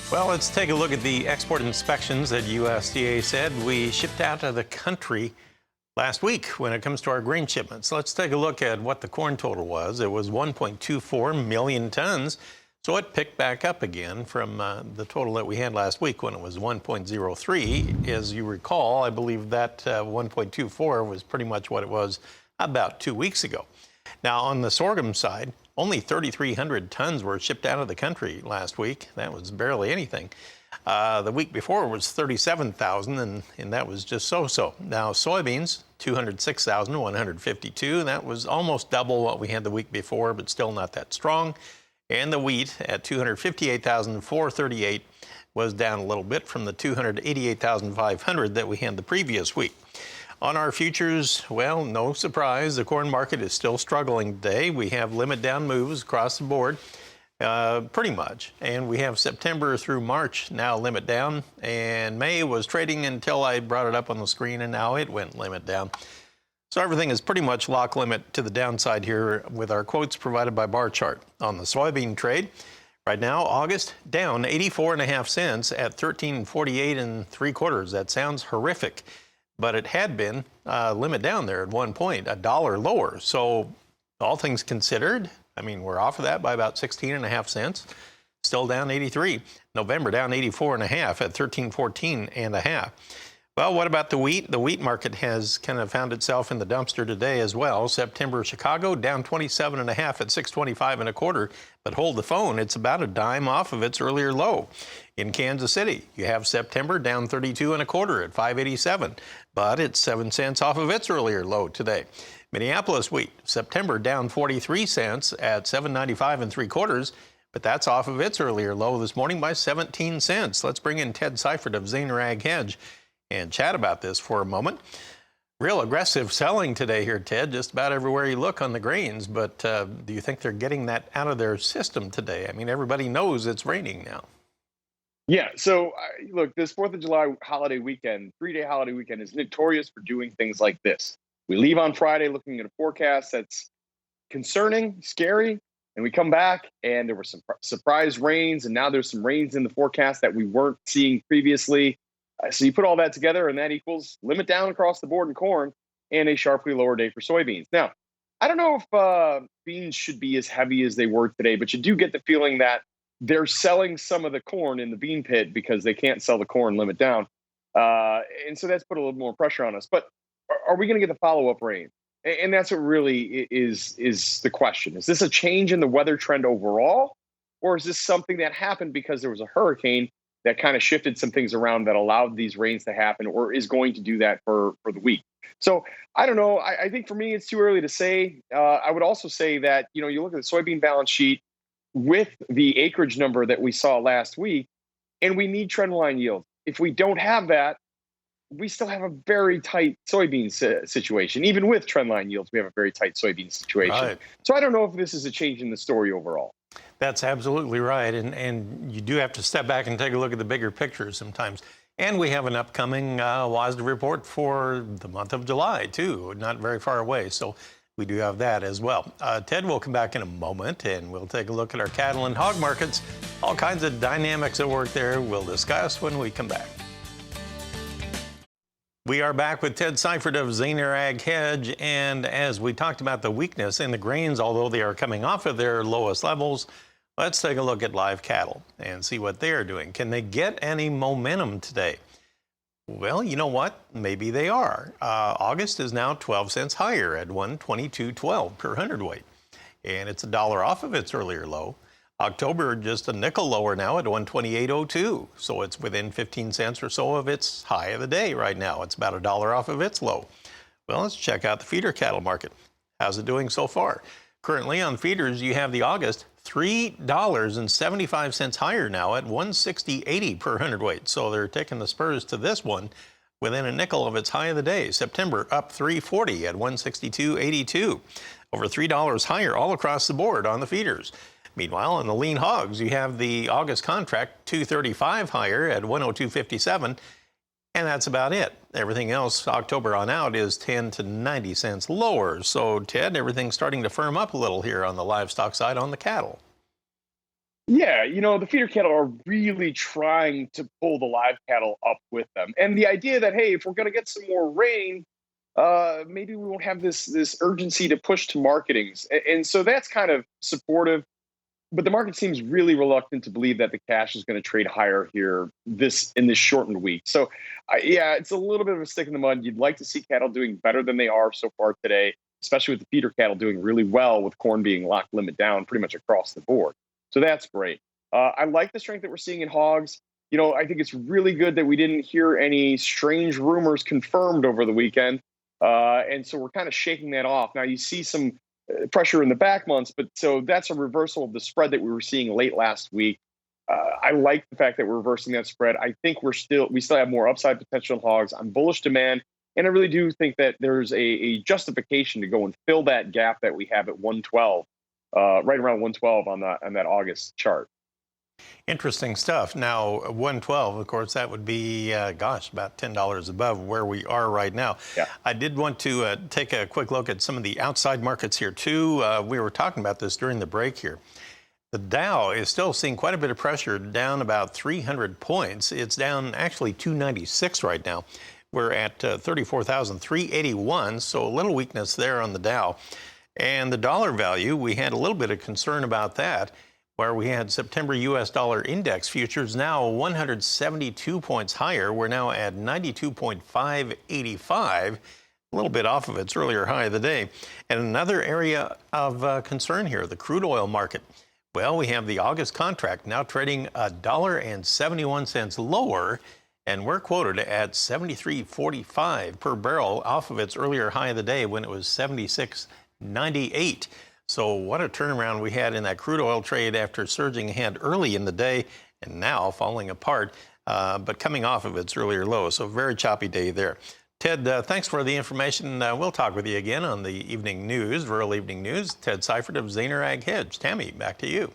Well, let's take a look at the export inspections that USDA said we shipped out of the country last week when it comes to our grain shipments. Let's take a look at what the corn total was. It was 1.24 million tons, so it picked back up again from the total that we had last week when it was 1.03. As you recall, I believe that 1.24 was pretty much what it was about 2 weeks ago. Now, on the sorghum side, only 3,300 tons were shipped out of the country last week. That was barely anything. The week before was 37,000, and that was just so-so. Now, soybeans, 206,152. That was almost double what we had the week before, but still not that strong. And the wheat at 258,438 was down a little bit from the 288,500 that we had the previous week. On our futures, well, no surprise, the corn market is still struggling today. We have limit down moves across the board, pretty much. And we have September through March now limit down. And May was trading until I brought it up on the screen, and now it went limit down. So everything is pretty much lock limit to the downside here with our quotes provided by bar chart. On the soybean trade, right now, August down 84.5 cents at 13.48 3/4. That sounds horrific. But it had been limit down there at one point, $1 lower. So all things considered, I mean, we're off of that by about 16.5 cents. Still down 83. November down 84.5 at 13.14.5. Well, what about the wheat? The wheat market has kind of found itself in the dumpster today as well. September Chicago down 27.5 at 625.25. But hold the phone, it's about a dime off of its earlier low. In Kansas City, you have September down 32.25 at 587, but it's 7 cents off of its earlier low today. Minneapolis wheat, September down 43 cents at 795.75, but that's off of its earlier low this morning by 17 cents. Let's bring in Ted Seifried of Zaner Ag Hedge and chat about this for a moment. Real aggressive selling today here, Ted, just about everywhere you look on the grains, but do you think they're getting that out of their system today? I mean, everybody knows it's raining now. Yeah, so look, this 4th of July holiday weekend, 3-day holiday weekend, is notorious for doing things like this. We leave on Friday looking at a forecast that's concerning, scary, and we come back and there were some surprise rains, and now there's some rains in the forecast that we weren't seeing previously. So you put all that together, and that equals limit down across the board in corn and a sharply lower day for soybeans. Now, I don't know if beans should be as heavy as they were today, but you do get the feeling that they're selling some of the corn in the bean pit because they can't sell the corn limit down. And so that's put a little more pressure on us. But are we going to get the follow-up rain? And that's what really is the question. Is this a change in the weather trend overall? Or is this something that happened because there was a hurricane that kind of shifted some things around that allowed these rains to happen, or is going to do that for the week? So I don't know. I think for me, it's too early to say. I would also say that, you look at the soybean balance sheet with the acreage number that we saw last week, and we need trendline yield. If we don't have that, we still have a very tight soybean situation. Even with trendline yields, we have a very tight soybean situation. Right. So I don't know if this is a change in the story overall. That's absolutely right. And you do have to step back and take a look at the bigger picture sometimes. And we have an upcoming WASDE report for the month of July, too, not very far away. So we do have that as well. Ted will come back in a moment, and we'll take a look at our cattle and hog markets. All kinds of dynamics at work there we'll discuss when we come back. We are back with Ted Seifried of Zaner Ag Hedge, and as we talked about the weakness in the grains, although they are coming off of their lowest levels, let's take a look at live cattle and see what they are doing. Can they get any momentum today? Well, you know what? Maybe they are. August is now 12 cents higher at 122.12 per hundredweight, and it's $1 off of its earlier low. October just a nickel lower now at 128.02, so it's within 15 cents or so of its high of the day right now. It's about $1 off of its low. Well, let's check out the feeder cattle market. How's it doing so far? Currently on feeders, you have the August $3.75 higher now at 160.80 per hundredweight. So they're taking the spurs to this one within a nickel of its high of the day. September up 3.40 at 162.82. Over $3 higher all across the board on the feeders. Meanwhile, on the lean hogs, you have the August contract $2.35 higher at 102.57, and that's about it. Everything else, October on out, is 10 to 90 cents lower. So, Ted, everything's starting to firm up a little here on the livestock side on the cattle. Yeah, the feeder cattle are really trying to pull the live cattle up with them. And the idea that, hey, if we're going to get some more rain, maybe we won't have this urgency to push to marketings. And so that's kind of supportive. But the market seems really reluctant to believe that the cash is going to trade higher here in this shortened week. So, yeah, it's a little bit of a stick in the mud. You'd like to see cattle doing better than they are so far today, especially with the feeder cattle doing really well, with corn being locked limit down pretty much across the board. So that's great. I like the strength that we're seeing in hogs. I think it's really good that we didn't hear any strange rumors confirmed over the weekend. And so we're kind of shaking that off. Now you see some pressure in the back months, but so that's a reversal of the spread that we were seeing late last week. I like the fact that we're reversing that spread. I think we still have more upside potential in hogs. I'm bullish demand, and I really do think that there's a justification to go and fill that gap that we have at 112, right around 112 on that August chart. Interesting stuff. Now, 112, of course, that would be, about $10 above where we are right now. Yeah. I did want to take a quick look at some of the outside markets here, too. We were talking about this during the break here. The Dow is still seeing quite a bit of pressure, down about 300 points. It's down actually 296 right now. We're at 34,381, so a little weakness there on the Dow. And the dollar value, we had a little bit of concern about that, where we had September U.S. dollar index futures now 172 points higher. We're now at 92.585, a little bit off of its earlier high of the day. And another area of concern here, the crude oil market. Well, we have the August contract now trading $1.71 lower, and we're quoted at $73.45 per barrel off of its earlier high of the day when it was $76.98. So what a turnaround we had in that crude oil trade after surging ahead early in the day and now falling apart, but coming off of its earlier low. So very choppy day there. Ted, thanks for the information. We'll talk with you again on the evening news, rural evening news. Ted Seifried of Zaner Ag Hedge. Tammy, back to you.